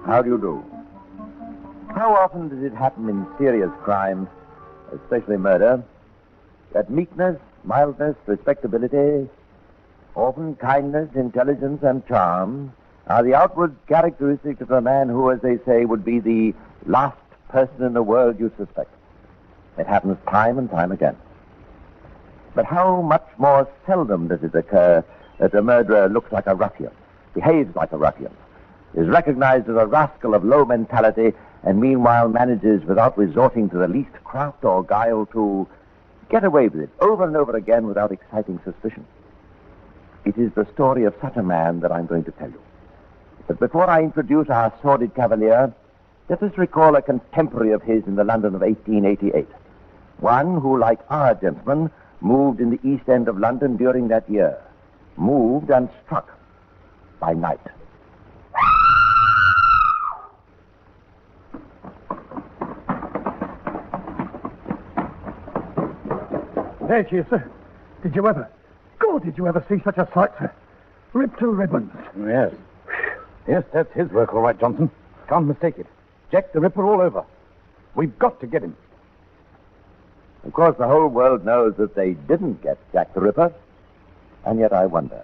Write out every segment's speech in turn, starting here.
How do you do? How often does it happen in serious crime, especially murder, that meekness, mildness, respectability, often kindness, intelligence, and charm are the outward characteristics of a man who, as they say, would be the last person in the world you suspect? It happens time and time again. But how much more seldom does it occur that a murderer looks like a ruffian, behaves like a ruffian, is recognized as a rascal of low mentality, and meanwhile manages, without resorting to the least craft or guile, to get away with it over and over again without exciting suspicion. It is the story of such a man that I'm going to tell you. But before I introduce our sordid cavalier, let us recall a contemporary of his in the London of 1888. One who, like our gentleman, moved in the East End of London during that year. Moved and struck by night. There she is, sir. Did you ever see such a sight, sir? Ripped to ribbons. Yes. Yes, that's his work, all right, Johnson. Can't mistake it. Jack the Ripper all over. We've got to get him. Of course, the whole world knows that they didn't get Jack the Ripper. And yet I wonder,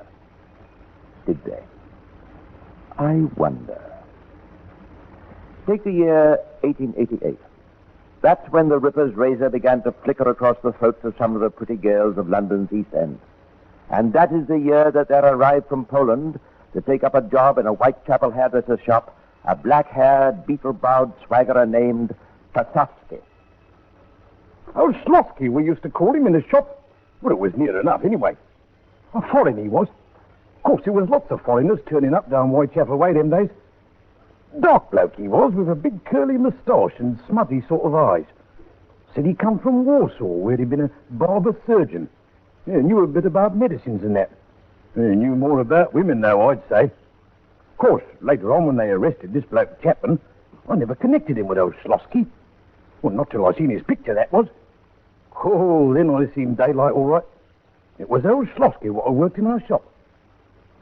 did they? I wonder. Take the year 1888. That's when the Ripper's razor began to flicker across the throats of some of the pretty girls of London's East End. And that is the year that there arrived from Poland to take up a job in a Whitechapel hairdresser's shop a black-haired, beetle-browed swaggerer named Pasowski. Oh, Slosky, we used to call him in the shop. Well, it was near enough, anyway. A foreign he was. Of course, there was lots of foreigners turning up down Whitechapel way them days. Dark bloke he was, with a big curly moustache and smutty sort of eyes. Said he come from Warsaw, where he'd been a barber surgeon. Yeah, knew a bit about medicines and that. Yeah, knew more about women, though, I'd say. Of course, later on, when they arrested this bloke Chapman, I never connected him with old Slosky. Well, not till I seen his picture, that was. Oh, then I seen daylight all right. It was old Slosky what worked in our shop.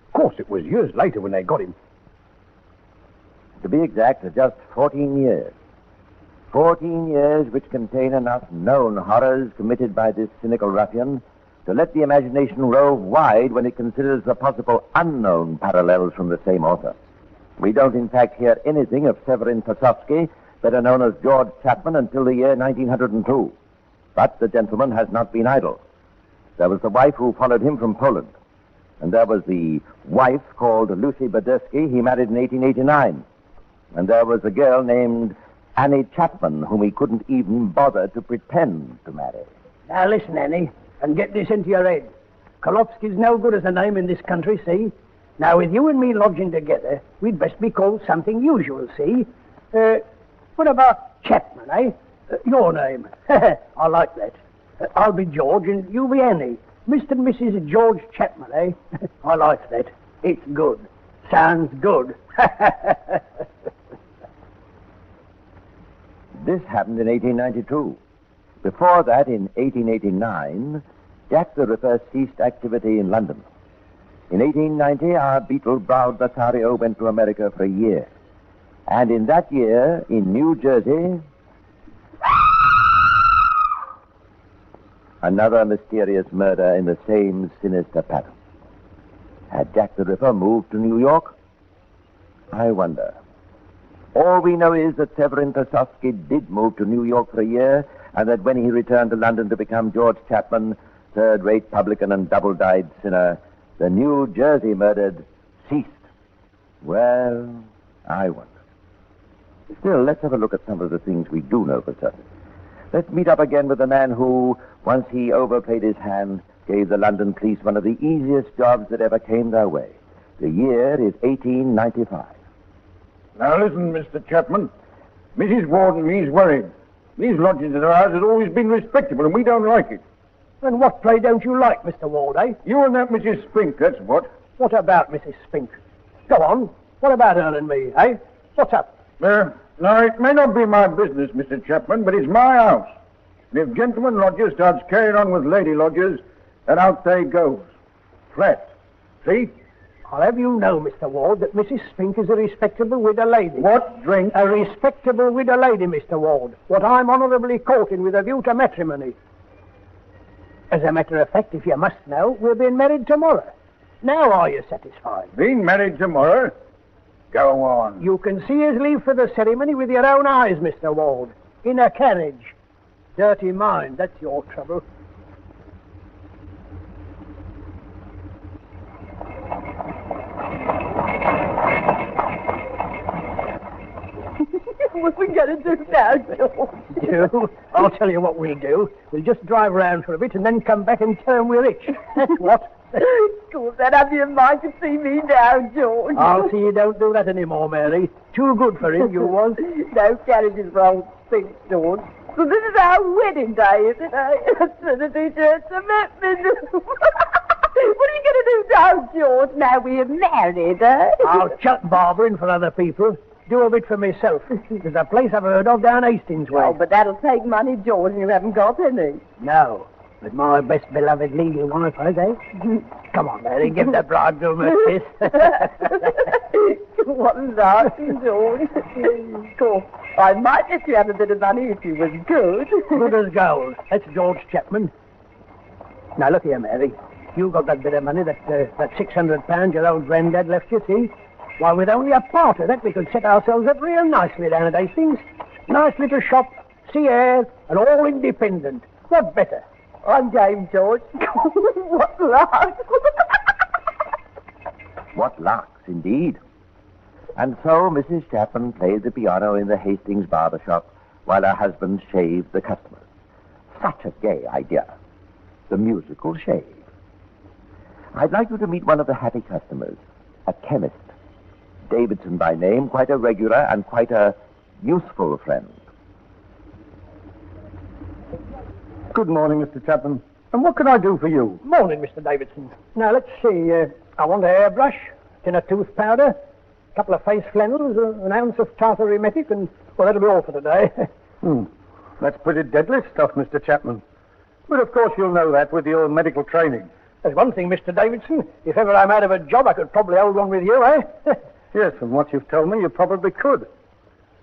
Of course, it was years later when they got him. To be exact, just 14 years. 14 years which contain enough known horrors committed by this cynical ruffian to let the imagination rove wide when it considers the possible unknown parallels from the same author. We don't, in fact, hear anything of Severin Pasowski, better known as George Chapman, until the year 1902. But the gentleman has not been idle. There was the wife who followed him from Poland. And there was the wife called Lucy Badersky he married in 1889. And there was a girl named Annie Chapman, whom he couldn't even bother to pretend to marry. Now listen, Annie, and get this into your head. Kolofsky's no good as a name in this country, see? Now, with you and me lodging together, we'd best be called something usual, see? What about Chapman, eh? Your name. I like that. I'll be George and you'll be Annie. Mr. and Mrs. George Chapman, eh? I like that. It's good. Sounds good. This happened in 1892. Before that, in 1889, Jack the Ripper ceased activity in London. In 1890, our beetle-browed Lothario went to America for a year. And in that year, in New Jersey, another mysterious murder in the same sinister pattern. Had Jack the Ripper moved to New York? I wonder. All we know is that Severin Pasowski did move to New York for a year, and that when he returned to London to become George Chapman, third-rate publican and double-dyed sinner, the New Jersey murdered ceased. Well, I wonder. Still, let's have a look at some of the things we do know for certain. Let's meet up again with the man who, once he overplayed his hand, gave the London police one of the easiest jobs that ever came their way. The year is 1895. Now listen, Mr. Chapman. Mrs. Ward and me's worried. These lodgings of ours has always been respectable, and we don't like it. And what play don't you like, Mr. Ward, eh? You and that Mrs. Spink, that's what. What about Mrs. Spink? Go on. What about her and me, eh? What's up? Now, it may not be my business, Mr. Chapman, but it's my house. And if gentleman lodger starts carrying on with lady lodgers, then out they goes. Flat. See? I'll have you know, Mr. Ward, that Mrs. Spink is a respectable widow lady. What drink? A respectable widow lady, Mr. Ward. What I'm honourably courting with a view to matrimony. As a matter of fact, if you must know, we're being married tomorrow. Now are you satisfied? Being married tomorrow? Go on. You can see us leave for the ceremony with your own eyes, Mr. Ward. In a carriage. Dirty mind, that's your trouble. What are we going to do now, George? I'll tell you what we'll do. We'll just drive round for a bit and then come back and tell them we're rich. That's what. Of course, that have you in mind to see me now, George. I'll see you don't do that anymore, Mary. Too good for him, you was. No carriages for old Spink, George. So this is our wedding day, is it, eh? Trinity Church commitment. What are you going to do now, George? Now we're married, eh? I'll chuck barbering for other people. Do a bit for myself. There's a place I've heard of down Hastings way. Oh, but that'll take money, George, and you haven't got any. No. But my best beloved lady wife, I say. Come on, Mary, give the bridegroom a kiss. What nasty, George. Of course, I might let you have a bit of money if you was good. Good as gold. That's George Chapman. Now, look here, Mary. You got that bit of money, that £600 your old granddad left you, see? Why, with only a part of that, we could set ourselves up real nicely down at Hastings. Nice little shop, sea air, and all independent. What better? I'm game, George. What luck. What larks, indeed. And so Mrs. Chapman played the piano in the Hastings barber shop while her husband shaved the customers. Such a gay idea. The musical shave. I'd like you to meet one of the happy customers, a chemist. Davidson by name, quite a regular and quite a useful friend. Good morning, Mr. Chapman. And what can I do for you? Morning, Mr. Davidson. Now, let's see. I want a hairbrush, tin of tooth powder, a couple of face flannels, an ounce of tartar emetic, and, well, that'll be all for today. That's pretty deadly stuff, Mr. Chapman. But of course you'll know that with your medical training. There's one thing, Mr. Davidson. If ever I'm out of a job, I could probably hold one with you, eh? Yes, from what you've told me, you probably could.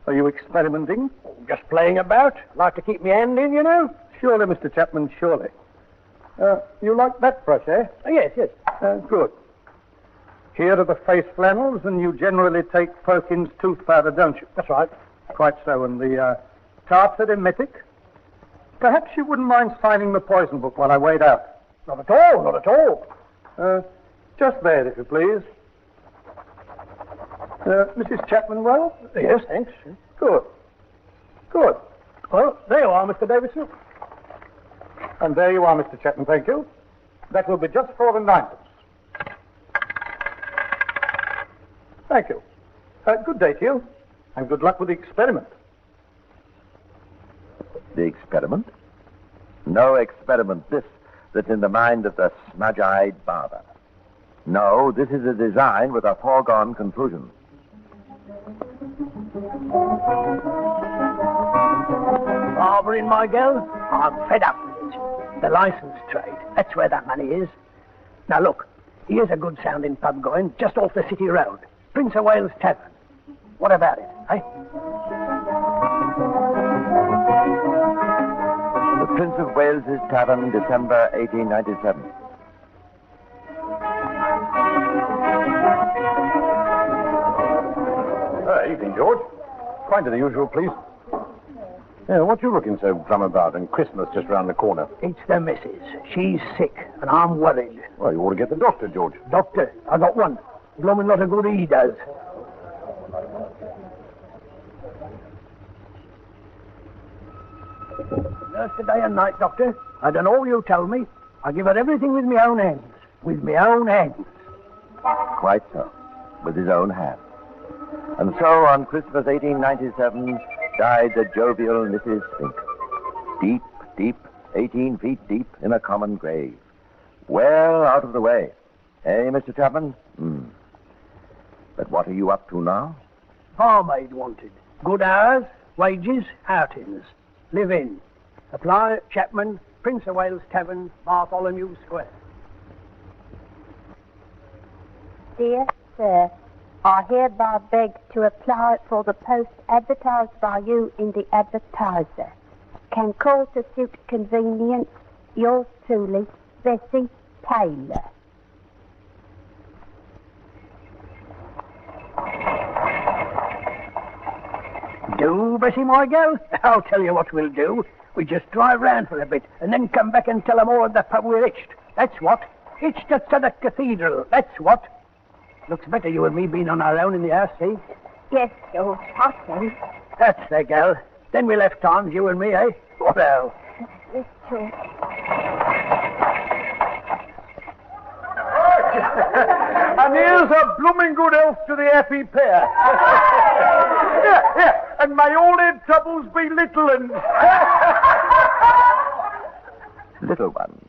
Are you experimenting? Just playing about. Like to keep my hand in, you know. Surely, Mr. Chapman, surely. You like that brush, eh? Yes. Good. Here are the face flannels, and you generally take Perkins tooth powder, don't you? That's right. Quite so. And the tartar emetic? Perhaps you wouldn't mind signing the poison book while I wait out. Not at all. Just there, if you please. Mrs. Chapman, well? Yes, thanks. Good. Well, there you are, Mr. Davidson. And there you are, Mr. Chapman, thank you. That will be just for the ninepence. Thank you. Good day to you, and good luck with the experiment. The experiment? No experiment this that's in the mind of the smudge-eyed barber. No, this is a design with a foregone conclusion. Barbering, my girl, I'm fed up with it. The licence trade, that's where that money is. Now look, here's a good sounding pub going just off the city road. Prince of Wales Tavern. What about it, eh? The Prince of Wales's Tavern, December 1897. Evening, George. Quite to the usual, please. Yeah, what you looking so glum about, and Christmas just round the corner? It's the missus. She's sick, and I'm worried. Well, you ought to get the doctor, George. Doctor, I got one. Blooming lot of good he does. Nurse today and night, Doctor. I done all you told me. I give her everything with my own hands. With my own hands. Quite so, with his own hand. And so, on Christmas 1897, died the jovial Mrs. Spink. Deep, 18 feet deep in a common grave. Well out of the way. Eh, Mr. Chapman? But what are you up to now? Barmaid wanted. Good hours, wages, outings. Live in. Apply at Chapman, Prince of Wales Tavern, Bartholomew Square. Dear Sir, I hereby beg to apply for the post advertised by you in the advertiser. Can call to suit convenience. Yours truly, Bessie Taylor. Do, Bessie, my girl? I'll tell you what we'll do. We just drive round for a bit and then come back and tell them all at the pub we're hitched. That's what. Hitched us to the cathedral. That's what. Looks better you and me being on our own in the house, see? Yes, George, I see. That's the girl. Then we'll have times, you and me, eh? What else? Yes, George. And here's a blooming good health to the happy pair. Yeah, and may all their troubles be little ones. Little ones.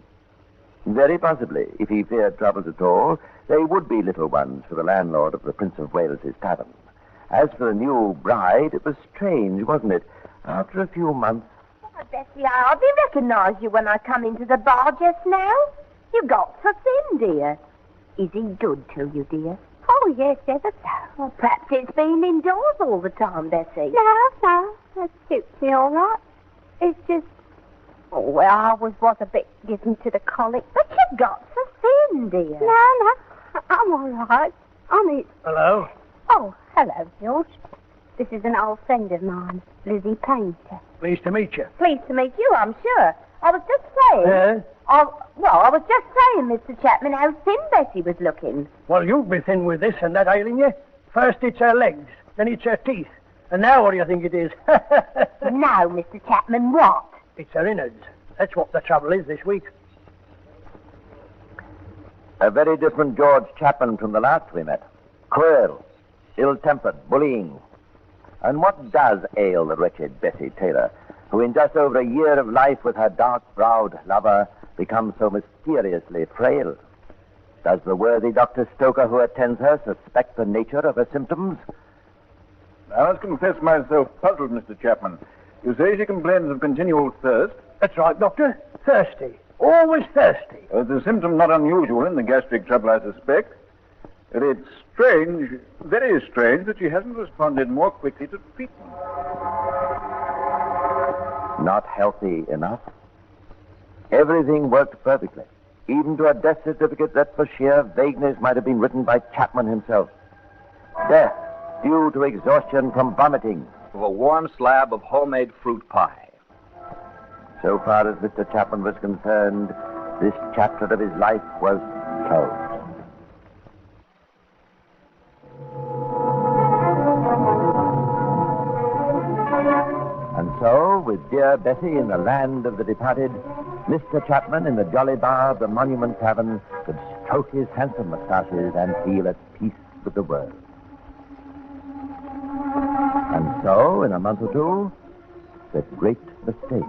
Very possibly, if he feared troubles at all, they would be little ones for the landlord of the Prince of Wales's tavern. As for the new bride, it was strange, wasn't it? After a few months... Oh, Bessie, I hardly recognised you when I come into the bar just now. You got so thin, dear. Is he good to you, dear? Oh, yes, ever so. Well, perhaps it's been indoors all the time, Bessie. No, that suits me all right. It's just... Oh, well, I was a bit given to the colic, but you got so thin, dear. No, I'm all right. Honest. Hello? Oh, hello, George. This is an old friend of mine, Lizzie Painter. Pleased to meet you. Pleased to meet you, I'm sure. I was just saying... I was just saying, Mr. Chapman, how thin Bessie was looking. Well, you'll be thin with this and that ailing you. First it's her legs, then it's her teeth. And now what do you think it is? No, Mr. Chapman, what? It's her innards. That's what the trouble is this week. A very different George Chapman from the last we met. Cruel, ill-tempered, bullying. And what does ail the wretched Bessie Taylor, who in just over a year of life with her dark-browed lover becomes so mysteriously frail? Does the worthy Dr. Stoker who attends her suspect the nature of her symptoms? I must confess myself puzzled, Mr. Chapman. You say she complains of continual thirst. That's right, Doctor. Thirsty. Always thirsty. It's a symptom not unusual in the gastric trouble, I suspect. And it's strange, very strange, that she hasn't responded more quickly to treatment. Not healthy enough. Everything worked perfectly, even to a death certificate that for sheer vagueness might have been written by Chapman himself. Death due to exhaustion from vomiting. Of a warm slab of homemade fruit pie. So far as Mr. Chapman was concerned, this chapter of his life was closed. And so, with dear Bessie in the land of the departed, Mr. Chapman in the jolly bar of the Monument Tavern could stroke his handsome moustaches and feel at peace with the world. And so, in a month or two, the great mistake.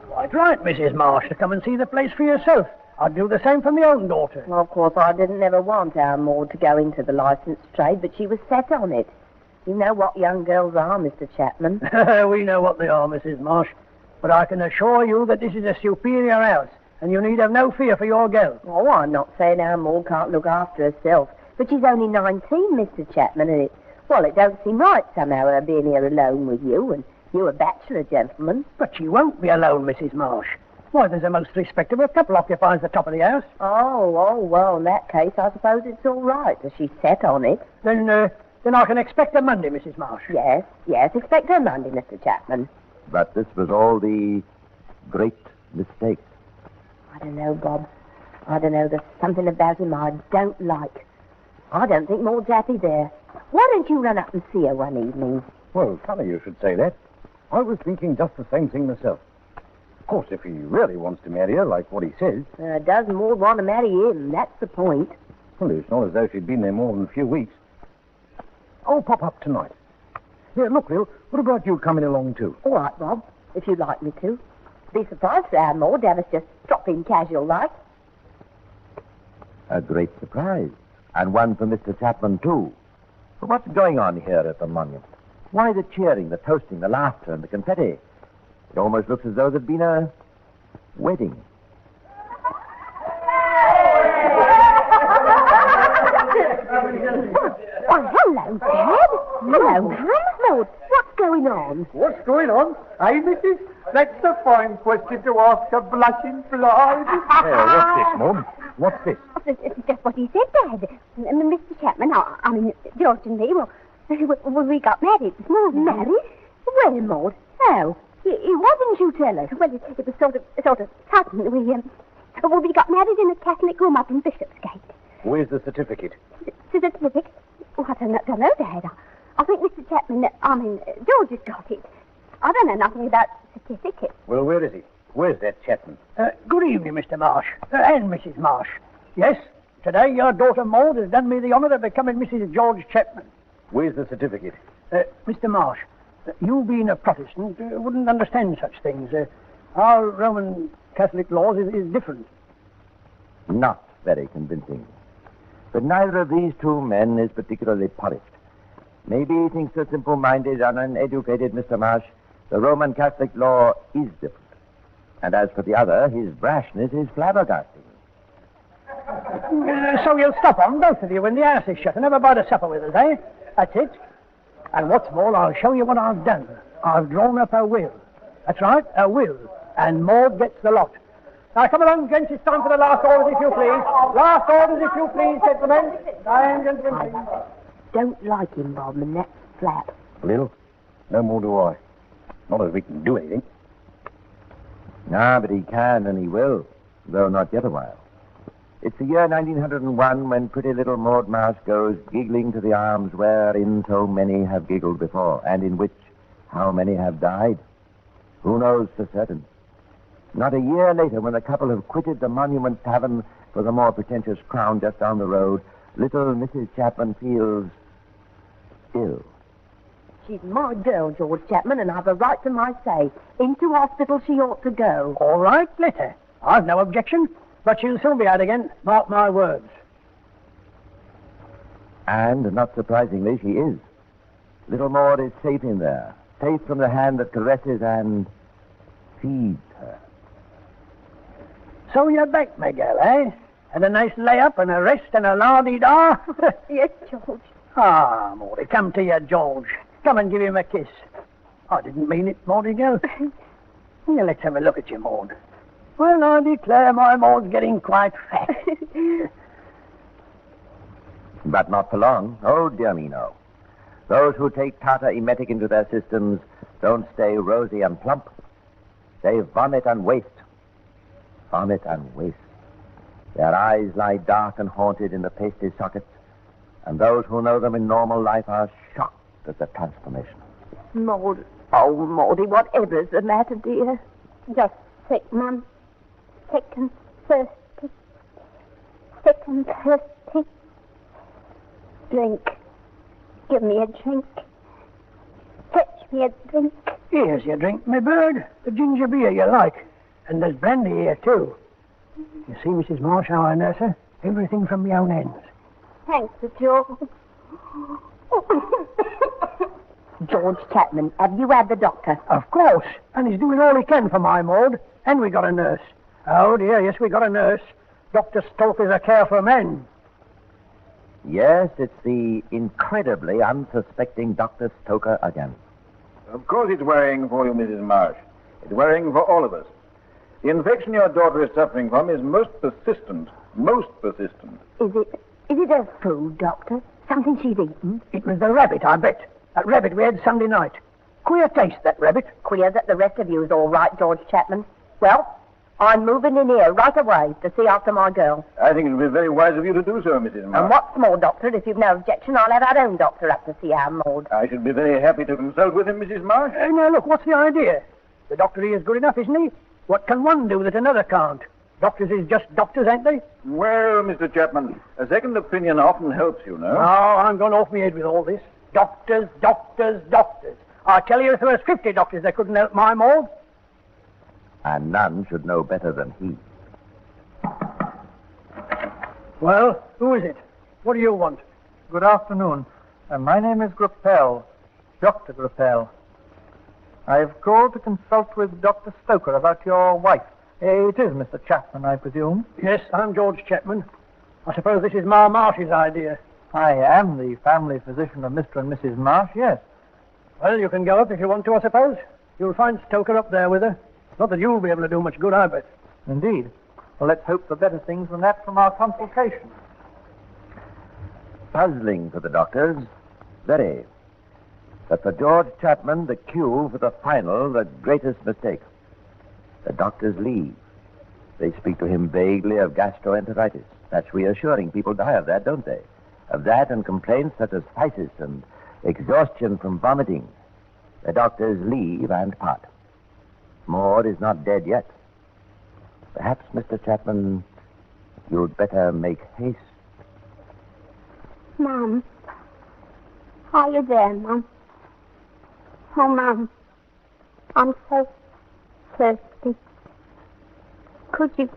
Quite right, Mrs. Marsh, to come and see the place for yourself. I'd do the same for my own daughter. Well, of course, I didn't ever want our Maud to go into the licensed trade, but she was set on it. You know what young girls are, Mr. Chapman. We know what they are, Mrs. Marsh. But I can assure you that this is a superior house, and you need have no fear for your girl. Oh, I'm not saying our Maud can't look after herself, but she's only 19, Mr. Chapman, and it don't seem right somehow her being here alone with you, and you a bachelor gentleman. But she won't be alone, Mrs. Marsh. Why, there's a most respectable couple occupies the top of the house. Oh, well, in that case, I suppose it's all right, as she's set on it. Then I can expect her Monday, Mrs. Marsh. Yes, expect her Monday, Mr. Chapman. But this was all the great mistake. I don't know, Bob. I don't know. There's something about him I don't like. I don't think Maud's happy there. Why don't you run up and see her one evening? Well, funny you should say that. I was thinking just the same thing myself. Of course, if he really wants to marry her, like what he says... Does Maud want to marry him? That's the point. Well, it's not as though she'd been there more than a few weeks. I'll pop up tonight. Yeah, look, Will, what about you coming along too? All right, Bob, if you'd like me to. Be surprised for our Maud to have us just drop in casual like. A great surprise. And one for Mr. Chapman, too. But what's going on here at the monument? Why the cheering, the toasting, the laughter, and the confetti? It almost looks as though there'd been a wedding. Why, hello, Dad. Hello, Mum. Maud, what's going on? What's going on? Hey, Mrs.? That's a fine question to ask a blushing bride. What's this, Maud? What's this? It's just what he said, Dad. Mr. Chapman, I mean, George and me, well, we got married this morning. Married? Where, Maud? How? It wasn't, you tell us. Well, it was sort of sudden. We got married in a Catholic room up in Bishopsgate. Where's the certificate? Certificate? Oh, I don't know, Dad. I think Mr. Chapman, George has got it. I don't know nothing about certificate. Well, where is he? Where's that Chapman? Good evening, Mr. Marsh. And Mrs. Marsh. Yes, today your daughter Maud has done me the honour of becoming Mrs. George Chapman. Where's the certificate? Mr. Marsh, you being a Protestant wouldn't understand such things. Our Roman Catholic laws is different. Not very convincing. But neither of these two men is particularly polished. Maybe he thinks the simple-minded and uneducated Mr. Marsh, the Roman Catholic law is different. And as for the other, his brashness is flabbergasting. So you'll stop on, both of you, when the house is shut and have a bite of supper with us, eh? That's it. And what's more, I'll show you what I've done. I've drawn up a will. That's right, a will. And Maud gets the lot. Now, come along, gents. It's time for the last orders, if you please. Last orders, if you please, gentlemen. Time, gentlemen, please. Don't like him, Bob, and that's flat. Little? No more do I. Not as we can do anything. Ah, but he can and he will, though not yet a while. It's the year 1901 when pretty little Maud Marsh goes giggling to the arms wherein so many have giggled before, and in which how many have died. Who knows for certain? Not a year later, when the couple have quitted the Monument Tavern for the more pretentious Crown just down the road, little Mrs. Chapman feels ill. She's my girl, George Chapman, and I've a right to my say. Into hospital she ought to go. All right, let her. I've no objection, but she'll soon be out again. Mark my words. And, not surprisingly, she is. Little Maud is safe in there, safe from the hand that caresses and feeds her. So you're back, my girl, eh? And a nice lay-up and a rest and a la-di-da? Yes, George. Ah, Maudie, come to you, George. Come and give him a kiss. I didn't mean it, Maudie, girl. Here, let's have a look at you, Maud. Well, I declare my Maud's getting quite fat. But not for long. Oh, dear me, no. Those who take tartar emetic into their systems don't stay rosy and plump. They vomit and waste. Vomit and waste. Their eyes lie dark and haunted in the pasty sockets, and those who know them in normal life are shocked at the transformation. Maud. Oh, Maudie, whatever's the matter, dear? Just sick, Mum. Sick and thirsty. Sick and thirsty. Drink. Give me a drink. Fetch me a drink. Here's your drink, my bird. The ginger beer you like. And there's brandy here, too. You see, Mrs. Marsh, how I nurse her? Everything from my own ends. Thanks, Sir George. George Chapman, have you had the doctor? Of course. And he's doing all he can for my Maud. And we got a nurse. Oh, dear, yes, we got a nurse. Dr. Stoker's a careful man. Yes, it's the incredibly unsuspecting Dr. Stoker again. Of course it's worrying for you, Mrs. Marsh. It's worrying for all of us. The infection your daughter is suffering from is most persistent. Most persistent. Is it her food, Doctor? Something she's eaten? It was the rabbit, I bet. That rabbit we had Sunday night. Queer taste, that rabbit. Queer that the rest of you is all right, George Chapman. Well, I'm moving in here right away to see after my girl. I think it would be very wise of you to do so, Mrs. Marsh. And what's more, Doctor, if you've no objection, I'll have our own doctor up to see our Maud. I should be very happy to consult with him, Mrs. Marsh. Now, look, what's the idea? The doctor here is good enough, isn't he? What can one do that another can't? Doctors is just doctors, ain't they? Well, Mr. Chapman, a second opinion often helps, you know. Oh, I'm going off my head with all this. Doctors, doctors, doctors. I tell you, if there was 50 doctors that couldn't help my Maud. And none should know better than he. Well, who is it? What do you want? Good afternoon. My name is Grappel, Dr. Grappel. I've called to consult with Dr. Stoker about your wife. It is Mr. Chapman, I presume. Yes, I'm George Chapman. I suppose this is Ma Marsh's idea. I am the family physician of Mr. and Mrs. Marsh, yes. Well, you can go up if you want to, I suppose. You'll find Stoker up there with her. Not that you'll be able to do much good, I bet. Indeed. Well, let's hope for better things than that from our consultation. Puzzling for the doctors, very. But for George Chapman, the cue for the final, the greatest mistake. The doctors leave. They speak to him vaguely of gastroenteritis. That's reassuring. People die of that, don't they? Of that and complaints such as phthisis and exhaustion from vomiting. The doctors leave and part. Maud is not dead yet. Perhaps, Mr. Chapman, you'd better make haste. Mum. Are you there, Mum? Oh, Mum. I'm so thirsty. Could you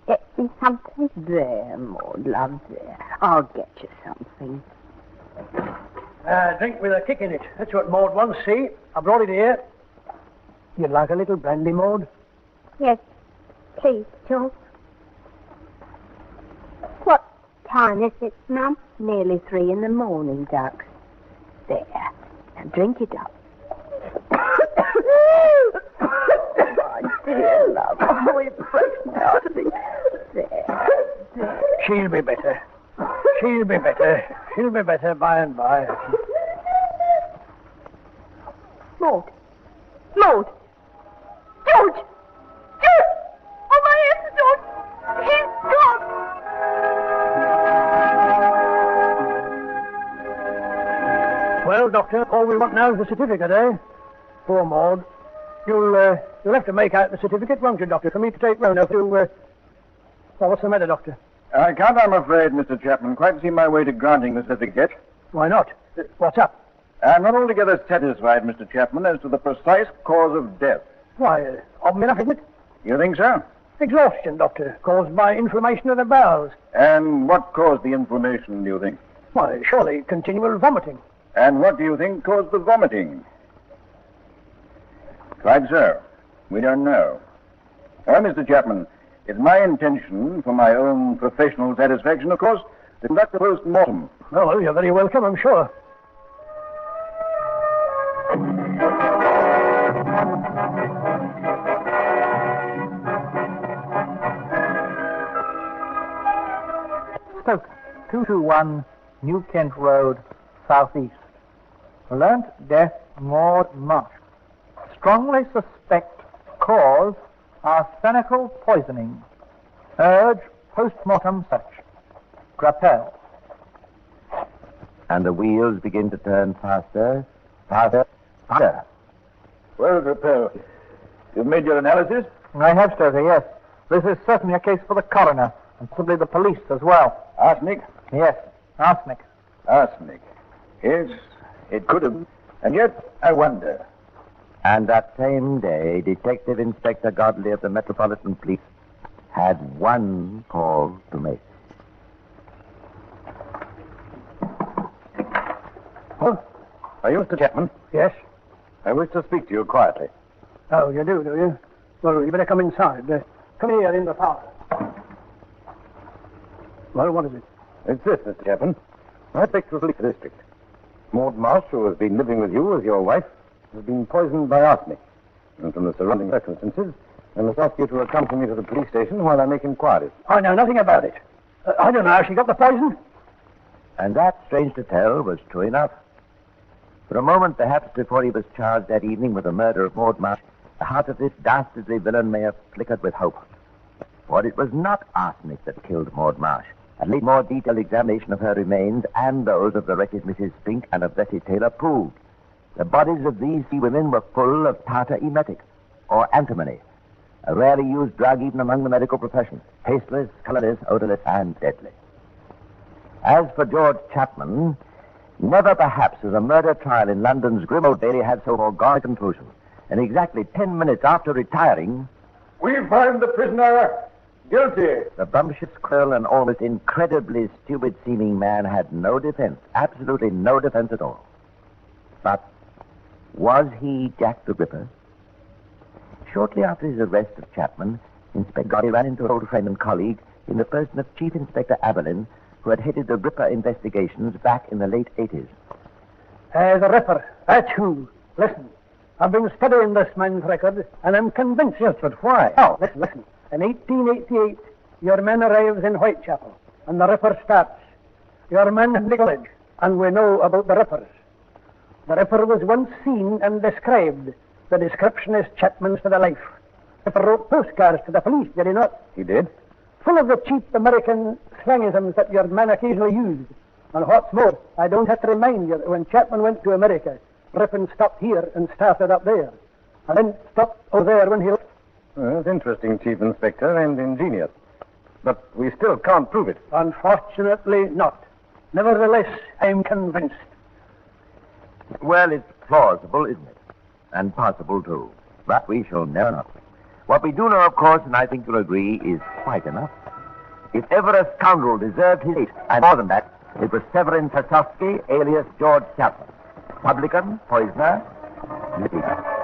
get me something? There, Maud, love, there. I'll get you something. Drink with a kick in it. That's what Maud wants, see? I brought it here. You'd like a little brandy, Maud? Yes, please, George. What time is it, Mum? Nearly 3 in the morning, ducks. There. Now drink it up. Oh, dear love. Oh, it breaks my heart. There. She'll be better. She'll be better. She'll be better by and by. Maud. Maud. George! George! Oh, my head, George! He's gone! Well, Doctor, all we want now is the certificate, eh? Poor Maud. You'll have to make out the certificate, won't you, Doctor, for me to take round now to, Well, what's the matter, Doctor? I can't, I'm afraid, Mr. Chapman, quite see my way to granting the certificate. Why not? What's up? I'm not altogether satisfied, Mr. Chapman, as to the precise cause of death. Why, obvious enough, isn't it? You think so? Exhaustion, Doctor, caused by inflammation of the bowels. And what caused the inflammation, do you think? Why, surely continual vomiting. And what do you think caused the vomiting? Quite so. We don't know. Well, Mr. Chapman, it's my intention, for my own professional satisfaction, of course, to conduct a post-mortem. Oh, well, you're very welcome, I'm sure. Stoker, 221 New Kent Road, southeast. Learnt death, Maud Marsh. Strongly suspect cause arsenical poisoning. Urge post-mortem search. Grappel. And the wheels begin to turn faster, faster, faster. Well, Rappel, you've made your analysis? I have, Stoker, yes. This is certainly a case for the coroner, and possibly the police as well. Arsenic? Yes, arsenic. Arsenic. Yes, it could have. And yet, I wonder. And that same day, Detective Inspector Godley of the Metropolitan Police had one call to make. Oh, are you Mr. Chapman? Yes? I wish to speak to you quietly. Oh, you do you? Well, you better come inside. Come here in the parlor. Well, what is it? It's this, Mr. Chapman. I picked the police district. Maud Marsh, who has been living with you as your wife, has been poisoned by arsenic. And from the surrounding circumstances, I must ask you to accompany me to the police station while I make inquiries. I know nothing about it. I don't know how she got the poison. And that, strange to tell, was true enough. For a moment, perhaps before he was charged that evening with the murder of Maud Marsh, the heart of this dastardly villain may have flickered with hope. For it was not arsenic that killed Maud Marsh. At least more detailed examination of her remains and those of the wretched Mrs. Spink and of Bessie Taylor proved the bodies of these three women were full of tartar emetic, or antimony, a rarely used drug even among the medical profession, tasteless, colorless, odorless, and deadly. As for George Chapman, never perhaps has a murder trial in London's grim Old Bailey had so foregone a conclusion. And exactly 10 minutes after retiring, We find the prisoner guilty. the bumptious, cruel, and almost incredibly stupid-seeming man had no defense, absolutely no defense at all. But was he Jack the Ripper? Shortly after his arrest of Chapman, Inspector Godley ran into an old friend and colleague in the person of Chief Inspector Aberlin, who had headed the Ripper investigations back in the late 80s. The Ripper, that's who. Listen, I've been studying this man's record, and I'm convinced. Yes, but why? Oh, listen. In 1888, your man arrives in Whitechapel, and the Ripper starts. Your man has the village, and we know about the Rippers. The Ripper was once seen and described. The description is Chapman's to the life. Ripper wrote postcards to the police, did he not? He did? Full of the cheap American slangisms that your man occasionally used. And what's more, I don't have to remind you that when Chapman went to America, Ripon stopped here and started up there. And then stopped over there when he left. Well, that's interesting, Chief Inspector, and ingenious. But we still can't prove it. Unfortunately not. Nevertheless, I'm convinced. Well, it's plausible, isn't it? And possible, too. But we shall never know. What we do know, of course, and I think you'll agree, is quite enough. If ever a scoundrel deserved his fate, and more than that, it was Severin Sosowski, alias George Chapman. Publican, poisoner, litigant.